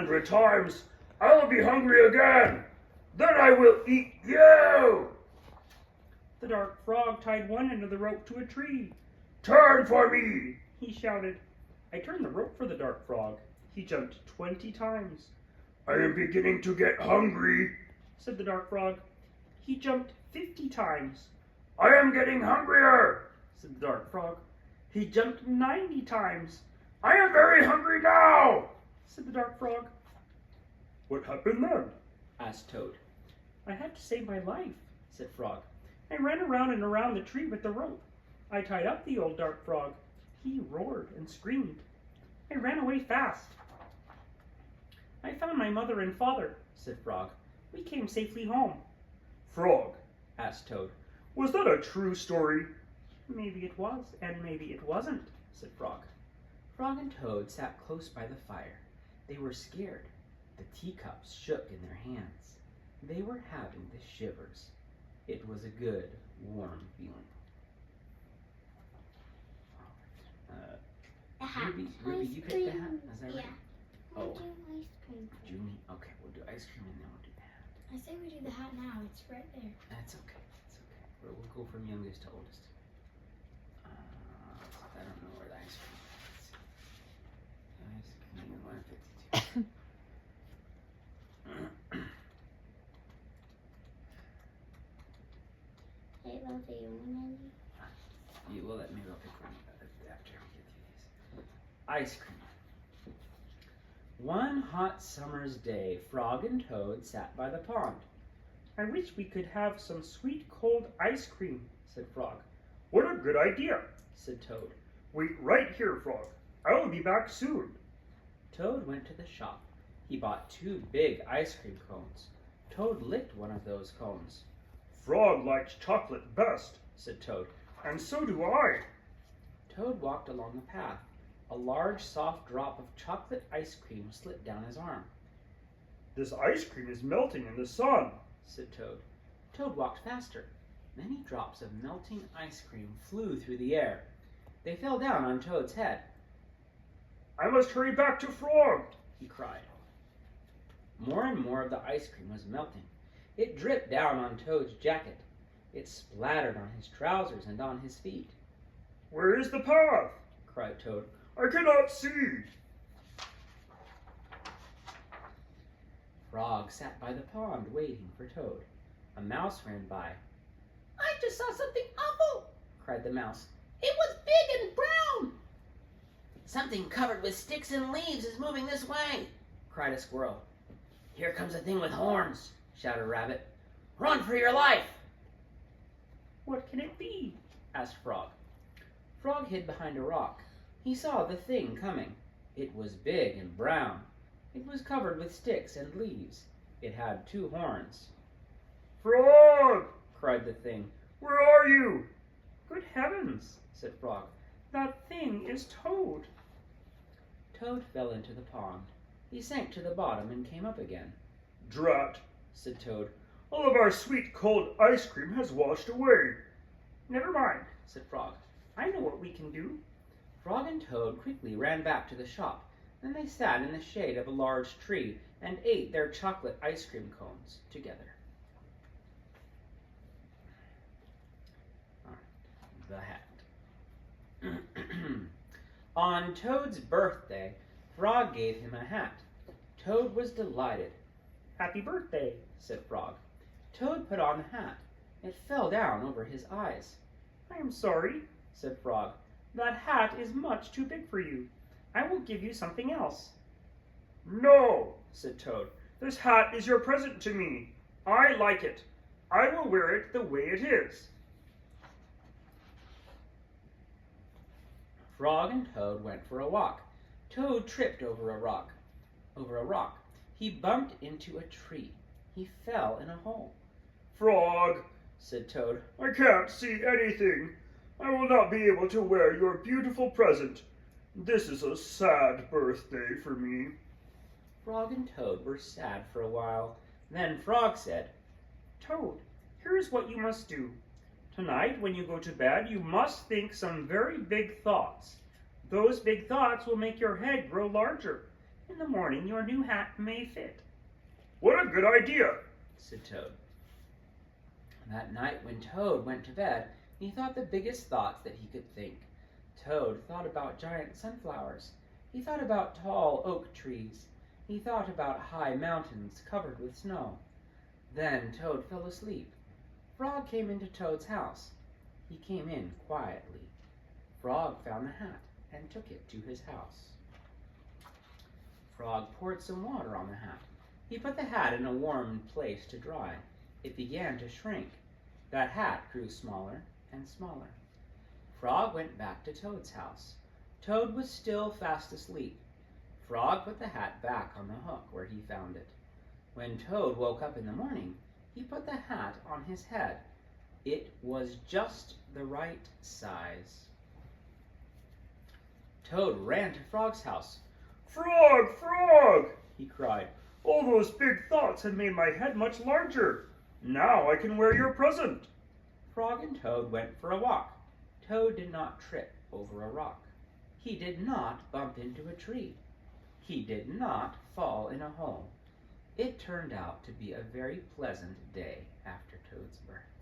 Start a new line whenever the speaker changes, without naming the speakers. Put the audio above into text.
100 times, I will be hungry again. Then I will eat you.
The dark frog tied one end of the rope to a tree.
Turn for me,
he shouted. I turned the rope for the dark frog. He jumped 20 times.
I am beginning to get hungry,
said the dark frog. He jumped 50 times.
I am getting hungrier,
said the dark frog. He jumped 90 times.
I am very hungry now,
said the dark frog.
What happened then?
asked Toad. I had to save my life, said Frog. I ran around and around the tree with the rope. I tied up the old dark frog. He roared and screamed. I ran away fast. I found my mother and father, said Frog. We came safely home.
Frog,
asked Toad.
Was that a true story?
Maybe it was, and maybe it wasn't, said Frog. Frog and Toad sat close by the fire. They were scared. The teacups shook in their hands. They were having the shivers. It was a good, warm feeling. Ruby, you picked the hat? Is that right?
Yeah. We'll do ice cream.
Junie? Okay, we'll do ice cream and then we'll do the hat.
I say we do the hat now. It's right there.
That's okay. That's okay. We'll go from youngest to oldest. I don't know where the ice cream is. Ice cream 152.
Hey, Lovey, you want
You will let me go pick one after we get through these. Ice cream. One hot summer's day, Frog and Toad sat by the pond. I wish we could have some sweet cold ice cream, said Frog.
What a good idea,
said Toad.
Wait right here, Frog. I will be back soon.
Toad went to the shop. He bought 2 big ice cream cones. Toad licked one of those cones.
Frog likes chocolate best,
said Toad.
And so do I.
Toad walked along the path. A large, soft drop of chocolate ice cream slipped down his arm.
This ice cream is melting in the sun,
said Toad. Toad walked faster. Many drops of melting ice cream flew through the air. They fell down on Toad's head.
I must hurry back to Frog,
he cried. More and more of the ice cream was melting. It dripped down on Toad's jacket. It splattered on his trousers and on his feet.
Where is the path?
cried Toad.
I cannot see.
Frog sat by the pond waiting for Toad. A mouse ran by. I just saw something awful, cried the mouse. It was big and brown. Something covered with sticks and leaves is moving this way, cried a squirrel. Here comes a thing with horns, shouted a rabbit. Run for your life! What can it be? asked Frog. Frog hid behind a rock. He saw the thing coming. It was big and brown. It was covered with sticks and leaves. It had 2 horns.
Frog!
cried the thing.
Where are you?
Good heavens, said Frog. That thing is Toad. Toad fell into the pond. He sank to the bottom and came up again.
Drat,
said Toad.
all of our sweet cold ice cream has washed away.
Never mind, said Frog. I know what we can do. Frog and Toad quickly ran back to the shop. Then they sat in the shade of a large tree and ate their chocolate ice cream cones together. The hat. On Toad's birthday, Frog gave him a hat. Toad was delighted. Happy birthday, said Frog. Toad put on the hat. It fell down over his eyes. I am sorry, said Frog. That hat is much too big for you. I will give you something else.
No,
said Toad.
This hat is your present to me. I like it. I will wear it the way it is.
Frog and Toad went for a walk. Toad tripped over a rock. He bumped into a tree. He fell in a hole.
Frog,
said Toad.
I can't see anything. I will not be able to wear your beautiful present. This is a sad birthday for me.
Frog and Toad were sad for a while. Then Frog said, Toad, here is what you must do. Tonight, when you go to bed, you must think some very big thoughts. Those big thoughts will make your head grow larger. In the morning your new hat may fit,"
What a good idea!
said Toad. That night when Toad went to bed, he thought the biggest thoughts that he could think. Toad thought about giant sunflowers. He thought about tall oak trees. He thought about high mountains covered with snow. Then Toad fell asleep. Frog came into Toad's house. He came in quietly. Frog found the hat and took it to his house. Frog poured some water on the hat. He put the hat in a warm place to dry. It began to shrink. That hat grew smaller and smaller. Frog went back to Toad's house. Toad was still fast asleep. Frog put the hat back on the hook where he found it. When Toad woke up in the morning, he put the hat on his head. It was just the right size. Toad ran to Frog's house.
Frog, Frog!
He cried.
All those big thoughts have made my head much larger. Now I can wear your present.
Frog and Toad went for a walk. Toad did not trip over a rock. He did not bump into a tree. He did not fall in a hole. It turned out to be a very pleasant day after Toad's birth.